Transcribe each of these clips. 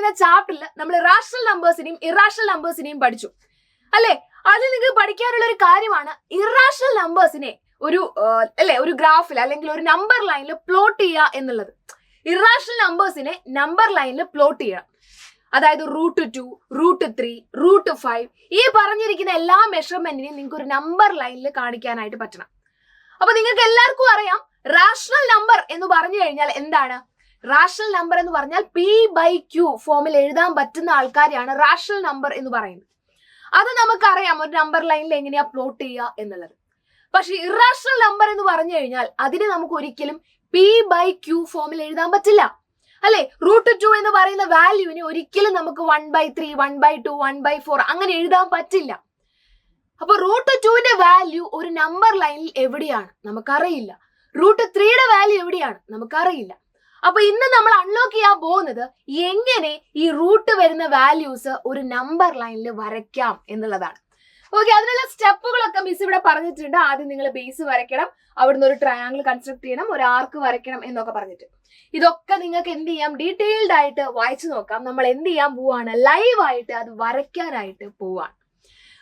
പറയുന്ന ചാപ്റ്ററിൽ നമ്മൾ റാഷണൽ നമ്പേഴ്സിനെയും ഇറാഷണൽ നമ്പേഴ്സിനെയും പഠിച്ചു അല്ലെ. അതിൽ നിങ്ങൾക്ക് പഠിക്കാനുള്ള ഒരു കാര്യമാണ് ഇറാഷണൽ നമ്പേഴ്സിനെ ഒരു ഗ്രാഫിൽ അല്ലെങ്കിൽ ഒരു നമ്പർ ലൈനിൽ പ്ലോട്ട് ചെയ്യുക എന്നുള്ളത്. ഇറാഷണൽ നമ്പേഴ്സിനെ നമ്പർ ലൈനിൽ പ്ലോട്ട് ചെയ്യണം. അതായത് √2, √3, √5 ഈ പറഞ്ഞിരിക്കുന്ന എല്ലാ മെഷർമെന്റിനെയും നിങ്ങൾക്ക് ഒരു നമ്പർ ലൈനിൽ കാണിക്കാനായിട്ട് പറ്റണം. അപ്പൊ നിങ്ങൾക്ക് എല്ലാവർക്കും അറിയാം റാഷണൽ നമ്പർ എന്ന് പറഞ്ഞു കഴിഞ്ഞാൽ എന്താണ്? റാഷണൽ നമ്പർ എന്ന് പറഞ്ഞാൽ P/Q ഫോമിൽ എഴുതാൻ പറ്റുന്ന ആൾക്കാരെയാണ് റാഷണൽ നമ്പർ എന്ന് പറയുന്നത്. അത് നമുക്കറിയാം ഒരു നമ്പർ ലൈനിൽ എങ്ങനെയാ പ്ലോട്ട് ചെയ്യുക എന്നുള്ളത്. പക്ഷെ ഇറാഷണൽ നമ്പർ എന്ന് പറഞ്ഞു കഴിഞ്ഞാൽ അതിനെ നമുക്ക് ഒരിക്കലും P/Q ഫോമിൽ എഴുതാൻ പറ്റില്ല അല്ലെ. √2 എന്ന് പറയുന്ന വാല്യൂവിനെ ഒരിക്കലും നമുക്ക് 1/3, 1/2, 1/4 അങ്ങനെ എഴുതാൻ പറ്റില്ല. അപ്പൊ √2ന്റെ വാല്യൂ ഒരു നമ്പർ ലൈനിൽ എവിടെയാണ് നമുക്കറിയില്ല. √3യുടെ വാല്യൂ എവിടെയാണ് നമുക്കറിയില്ല. അപ്പൊ ഇന്ന് നമ്മൾ അൺലോക്ക് ചെയ്യാൻ പോകുന്നത് എങ്ങനെ ഈ റൂട്ട് വരുന്ന വാല്യൂസ് ഒരു നമ്പർ ലൈനിൽ വരയ്ക്കാം എന്നുള്ളതാണ്. ഓക്കെ, അതിനുള്ള സ്റ്റെപ്പുകളൊക്കെ മിസ് ഇവിടെ പറഞ്ഞിട്ടുണ്ട്. ആദ്യം നിങ്ങൾ ബേസ് വരയ്ക്കണം, അവിടുന്ന് ഒരു ട്രയാങ്കിൾ കൺസ്ട്രക്ട് ചെയ്യണം, ഒരു ആർക്ക് വരയ്ക്കണം എന്നൊക്കെ പറഞ്ഞിട്ട്. ഇതൊക്കെ നിങ്ങൾക്ക് എന്ത് ചെയ്യാം, ഡീറ്റെയിൽഡ് ആയിട്ട് വായിച്ചു നോക്കാം. നമ്മൾ എന്ത് ചെയ്യാൻ പോവാണ്, ലൈവ് ആയിട്ട് അത് വരയ്ക്കാനായിട്ട് പോവാണ്.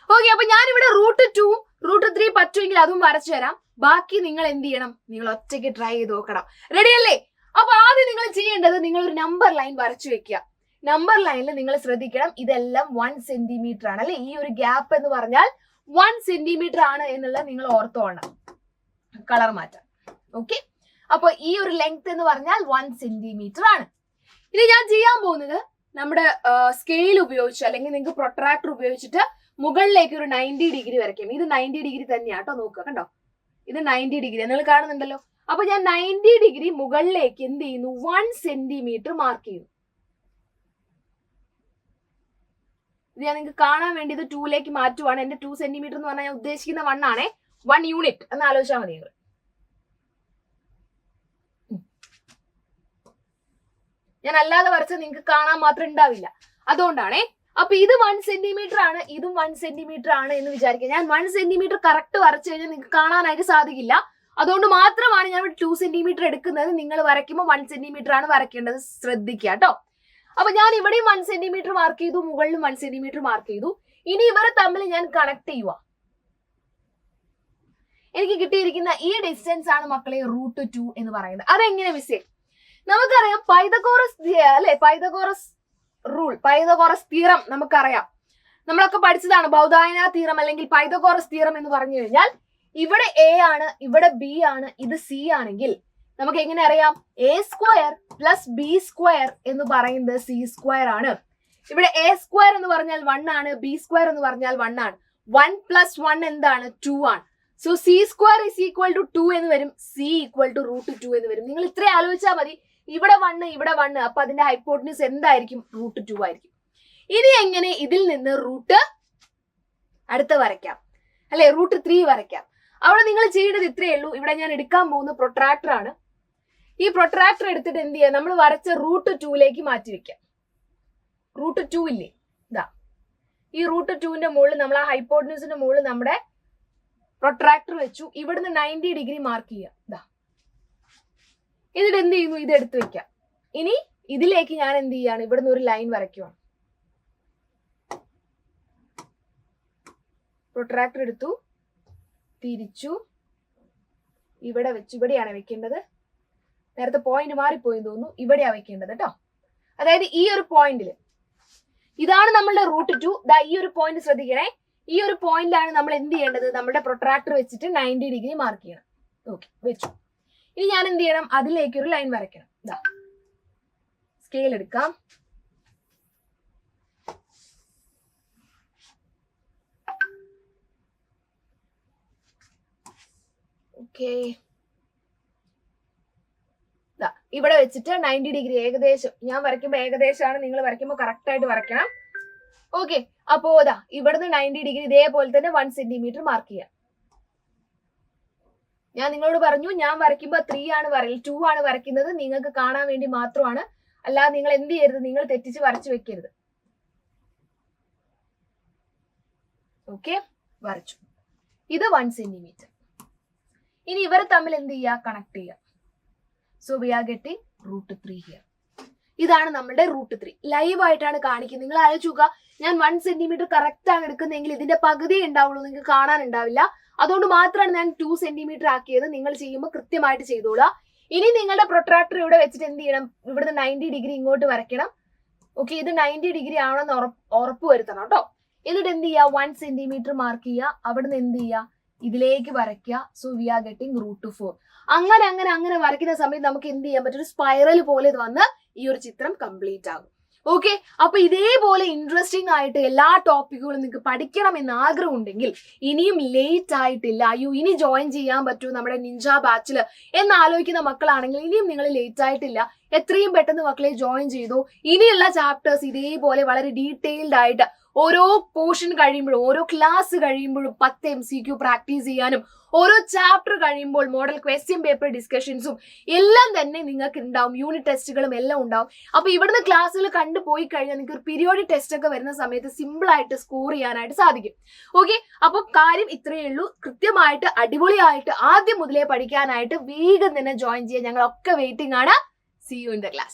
ഓക്കെ, അപ്പൊ ഞാനിവിടെ √2, √3 പറ്റുമെങ്കിൽ അതും വരച്ചു തരാം. ബാക്കി നിങ്ങൾ എന്ത് ചെയ്യണം, നിങ്ങൾ ഒറ്റയ്ക്ക് ട്രൈ ചെയ്ത് നോക്കണം. റെഡി അല്ലേ? അപ്പൊ ആദ്യം നിങ്ങൾ ചെയ്യേണ്ടത് നിങ്ങൾ ഒരു നമ്പർ ലൈൻ വരച്ചു വെക്കുക. നമ്പർ ലൈനിൽ നിങ്ങൾ ശ്രദ്ധിക്കണം, ഇതെല്ലാം 1 സെന്റിമീറ്റർ ആണ് അല്ലെ. ഈ ഒരു ഗ്യാപ്പ് എന്ന് പറഞ്ഞാൽ 1 സെന്റിമീറ്റർ ആണ് എന്നുള്ളത് നിങ്ങൾ ഓർത്തോണം. കളർ മാറ്റാം. ഓക്കെ, അപ്പൊ ഈ ഒരു ലെങ്ത് എന്ന് പറഞ്ഞാൽ 1 സെന്റിമീറ്റർ ആണ്. ഇനി ഞാൻ ചെയ്യാൻ പോകുന്നത് നമ്മുടെ സ്കെയിൽ ഉപയോഗിച്ച് അല്ലെങ്കിൽ നിങ്ങൾക്ക് പ്രൊട്രാക്ടർ ഉപയോഗിച്ചിട്ട് മുകളിലേക്ക് ഒരു 90 ഡിഗ്രി വരയ്ക്കും. ഇത് 90 ഡിഗ്രി തന്നെയാട്ടോ, നോക്കുക കണ്ടോ, ഇത് 90 ഡിഗ്രി നിങ്ങൾ കാണുന്നുണ്ടല്ലോ. അപ്പൊ ഞാൻ 90 ഡിഗ്രി മുകളിലേക്ക് എന്ത് ചെയ്യുന്നു, 1 സെന്റിമീറ്റർ മാർക്ക് ചെയ്യുന്നു. ഇത് ഞാൻ നിങ്ങൾക്ക് കാണാൻ വേണ്ടി ഇത് 2ലേക്ക് മാറ്റുവാണ്. എന്റെ 2 സെന്റിമീറ്റർ എന്ന് പറഞ്ഞാൽ ഞാൻ ഉദ്ദേശിക്കുന്ന 1 ആണേ, 1 യൂണിറ്റ് എന്ന് ആലോചിച്ചാൽ മതി നിങ്ങൾ. ഞാൻ അല്ലാതെ വരച്ചത് നിങ്ങൾക്ക് കാണാൻ മാത്രം ഉണ്ടാവില്ല, അതുകൊണ്ടാണേ. അപ്പൊ ഇത് 1 സെന്റിമീറ്റർ ആണ്, ഇതും 1 സെന്റിമീറ്റർ ആണ് എന്ന് വിചാരിക്കുക. ഞാൻ 1 സെന്റിമീറ്റർ കറക്റ്റ് വരച്ചു കഴിഞ്ഞാൽ നിങ്ങൾക്ക് കാണാനായിട്ട് സാധിക്കില്ല. അതുകൊണ്ട് മാത്രമാണ് ഞാൻ 2 സെന്റിമീറ്റർ എടുക്കുന്നത്. നിങ്ങൾ വരയ്ക്കുമ്പോൾ 1 സെന്റിമീറ്റർ ആണ് വരയ്ക്കേണ്ടത്, ശ്രദ്ധിക്കുക കേട്ടോ. അപ്പൊ ഞാൻ ഇവിടെയും 1 സെന്റിമീറ്റർ മാർക്ക് ചെയ്തു, മുകളിലും 1 സെന്റിമീറ്റർ മാർക്ക് ചെയ്തു. ഇനി ഇവരെ തമ്മിൽ ഞാൻ കണക്ട് ചെയ്യുക. എനിക്ക് കിട്ടിയിരിക്കുന്ന ഈ ഡിസ്റ്റൻസ് ആണ് മക്കളെ √2 എന്ന് പറയുന്നത്. അതെങ്ങനെ മിസ്സേ? നമുക്കറിയാം പൈതഗോറസ് അല്ലെ, പൈതഗോറസ് റൂൾ, പൈതഗോറസ് തീറം നമുക്കറിയാം. നമ്മളൊക്കെ പഠിച്ചതാണ് ബൗധായന തീറം അല്ലെങ്കിൽ പൈതഗോറസ് തീറം എന്ന് പറഞ്ഞു കഴിഞ്ഞാൽ ഇവിടെ A ആണ്, ഇവിടെ B ആണ്, ഇത് C ആണെങ്കിൽ നമുക്ക് എങ്ങനെ അറിയാം, A² + B² എന്ന് പറയുന്നത് C² ആണ്. ഇവിടെ A² എന്ന് പറഞ്ഞാൽ 1 ആണ്, B² എന്ന് പറഞ്ഞാൽ 1 ആണ്. 1 + 1 എന്താണ്, 2 ആണ്. സോ C² = 2 എന്ന് വരും, C = √2 എന്ന് വരും. നിങ്ങൾ ഇത്രയും ആലോചിച്ചാൽ മതി. ഇവിടെ 1, ഇവിടെ 1, അപ്പൊ അതിന്റെ ഹൈപ്പോട്ടനസ് എന്തായിരിക്കും, √2 ആയിരിക്കും. ഇനി എങ്ങനെ ഇതിൽ നിന്ന് റൂട്ട് അടുത്ത് വരയ്ക്കാം അല്ലെ, √3 വരയ്ക്കാം. അവിടെ നിങ്ങൾ ചെയ്യേണ്ടത് ഇത്രയേ ഉള്ളൂ. ഇവിടെ ഞാൻ എടുക്കാൻ പോകുന്ന പ്രൊട്രാക്ടർ ആണ്. ഈ പ്രൊട്രാക്ടർ എടുത്തിട്ട് എന്ത് ചെയ്യാം, നമ്മൾ വരച്ച √2ലേക്ക് മാറ്റി വെക്കാം. √2 ഇല്ലേ, ഇതാ ഈ √2ന്റെ മുകളിൽ നമ്മൾ ആ ഹൈപ്പോട്ടനസിന്റെ മുകളിൽ നമ്മുടെ പ്രൊട്രാക്ടർ വെച്ചു. ഇവിടുന്ന് 90 ഡിഗ്രി മാർക്ക് ചെയ്യാം. ഇതാ എന്നിട്ട് എന്ത് ചെയ്യുന്നു, ഇത് എടുത്ത് വെക്കാം. ഇനി ഇതിലേക്ക് ഞാൻ എന്ത് ചെയ്യാണ്, ഇവിടുന്ന് ഒരു ലൈൻ വരയ്ക്കുവാണ്. പ്രൊട്രാക്ടർ എടുത്തു, തിരിച്ചു, ഇവിടെ വെച്ചു. ഇവിടെയാണ് വെക്കേണ്ടത്. നേരത്തെ പോയിന്റ് മാറിപ്പോയെന്ന് തോന്നുന്നു, ഇവിടെയാ വെക്കേണ്ടത് കേട്ടോ. അതായത് ഈ ഒരു പോയിന്റില് ഇതാണ് നമ്മളുടെ √2. ഈ ഒരു പോയിന്റ് ശ്രദ്ധിക്കണേ. ഈ ഒരു പോയിന്റിലാണ് നമ്മൾ എന്ത് ചെയ്യേണ്ടത്, നമ്മുടെ പ്രൊട്രാക്ടർ വെച്ചിട്ട് 90 ഡിഗ്രി മാർക്ക് ചെയ്യണം. ഓക്കെ, വെച്ചു. ഇനി ഞാൻ എന്ത് ചെയ്യണം, അതിലേക്ക് ഒരു ലൈൻ വരയ്ക്കണം. ഇതാ സ്കെയിൽ എടുക്കാം. ഓക്കെ, ഇവിടെ വെച്ചിട്ട് 90 ഡിഗ്രി ഏകദേശം ഞാൻ വരയ്ക്കുമ്പോൾ ഏകദേശമാണ്, നിങ്ങൾ വരയ്ക്കുമ്പോൾ കറക്റ്റ് ആയിട്ട് വരയ്ക്കണം. ഓക്കെ, അപ്പോ ഇവിടുന്ന് 90 ഡിഗ്രി ഇതേപോലെ തന്നെ 1 സെന്റിമീറ്റർ മാർക്ക് ചെയ്യാം. ഞാൻ നിങ്ങളോട് പറഞ്ഞു ഞാൻ വരയ്ക്കുമ്പോൾ 3 ആണ് 2 ആണ് വരയ്ക്കുന്നത്, നിങ്ങൾക്ക് കാണാൻ വേണ്ടി മാത്രമാണ്. അല്ലാതെ നിങ്ങൾ എന്ത് ചെയ്യരുത്, നിങ്ങൾ തെറ്റിച്ച് വരച്ചു വെക്കരുത്. ഓക്കെ, വരച്ചു. ഇത് 1 സെന്റിമീറ്റർ. ഇനി ഇവരെ തമ്മിൽ എന്ത് ചെയ്യുക, കണക്ട് ചെയ്യുക. So we are getting √3 here. ഇതാണ് നമ്മുടെ √3. ലൈവ് ആയിട്ടാണ് കാണിക്കുന്നത്. നിങ്ങൾ ആലോചിക്കുക, ഞാൻ 1 സെന്റിമീറ്റർ കറക്റ്റ് ആണ് എടുക്കുന്നതെങ്കിൽ ഇതിന്റെ പകുതി ഉണ്ടാവുള്ളൂ, നിങ്ങൾക്ക് കാണാനുണ്ടാവില്ല. അതുകൊണ്ട് മാത്രമാണ് ഞാൻ 2 സെന്റിമീറ്റർ ആക്കിയത്. നിങ്ങൾ ചെയ്യുമ്പോൾ കൃത്യമായിട്ട് ചെയ്തോളാം. ഇനി നിങ്ങളുടെ പ്രൊട്രാക്ടർ ഇവിടെ വെച്ചിട്ട് എന്ത് ചെയ്യണം, ഇവിടുന്ന് 90 ഡിഗ്രി ഇങ്ങോട്ട് വരയ്ക്കണം. ഓക്കെ, ഇത് 90 ഡിഗ്രി ആണെന്ന് ഉറപ്പ് വരുത്തണം കേട്ടോ. എന്നിട്ട് എന്ത് ചെയ്യുക, 1 സെന്റിമീറ്റർ മാർക്ക് ചെയ്യുക, അവിടുന്ന് എന്ത് ചെയ്യുക, ഇതിലേക്ക് വരയ്ക്കുക. So we are getting √4. അങ്ങനെ അങ്ങനെ അങ്ങനെ വരയ്ക്കുന്ന സമയത്ത് നമുക്ക് എന്ത് ചെയ്യാൻ പറ്റും, ഒരു സ്പൈറൽ പോലെ ഇത് വന്ന് ഈ ഒരു ചിത്രം കംപ്ലീറ്റ് ആകും. ഓക്കെ, അപ്പൊ ഇതേപോലെ ഇൻട്രസ്റ്റിംഗ് ആയിട്ട് എല്ലാ ടോപ്പിക്കുകളും നിങ്ങൾക്ക് പഠിക്കണം എന്ന് ആഗ്രഹം ഉണ്ടെങ്കിൽ ഇനിയും ലേറ്റ് ആയിട്ടില്ല. അയ്യോ ഇനി ജോയിൻ ചെയ്യാൻ പറ്റുമോ നമ്മുടെ നിഞ്ച ബാച്ചിൽ എന്ന് ആലോചിക്കുന്ന മക്കളാണെങ്കിൽ ഇനിയും നിങ്ങൾ ലേറ്റ് ആയിട്ടില്ല. എത്രയും പെട്ടെന്ന് മക്കളെ ജോയിൻ ചെയ്തു. ഇനിയുള്ള ചാപ്റ്റേഴ്സ് ഇതേപോലെ വളരെ ഡീറ്റെയിൽഡ് ആയിട്ട് ഓരോ പോർഷൻ കഴിയുമ്പോഴും ഓരോ ക്ലാസ് കഴിയുമ്പോഴും 10 MCQ പ്രാക്ടീസ് ചെയ്യാനും ഓരോ ചാപ്റ്റർ കഴിയുമ്പോൾ മോഡൽ ക്വസ്റ്റ്യൻ പേപ്പർ ഡിസ്കഷൻസും എല്ലാം തന്നെ നിങ്ങൾക്ക് ഉണ്ടാവും. യൂണിറ്റ് ടെസ്റ്റുകളും എല്ലാം ഉണ്ടാവും. അപ്പൊ ഇവിടുന്ന് ക്ലാസ്സുകൾ കണ്ടുപോയി കഴിഞ്ഞാൽ നിങ്ങൾക്ക് ഒരു പീരിയോഡിക് ടെസ്റ്റ് ഒക്കെ വരുന്ന സമയത്ത് സിമ്പിൾ ആയിട്ട് സ്കോർ ചെയ്യാനായിട്ട് സാധിക്കും. ഓക്കെ, അപ്പൊ കാര്യം ഇത്രയേ ഉള്ളൂ. കൃത്യമായിട്ട് അടിപൊളിയായിട്ട് ആദ്യം മുതലേ പഠിക്കാനായിട്ട് വേഗം തന്നെ ജോയിൻ ചെയ്യാൻ ഞങ്ങളൊക്കെ വെയിറ്റിംഗ് ആണ്. See you in the class.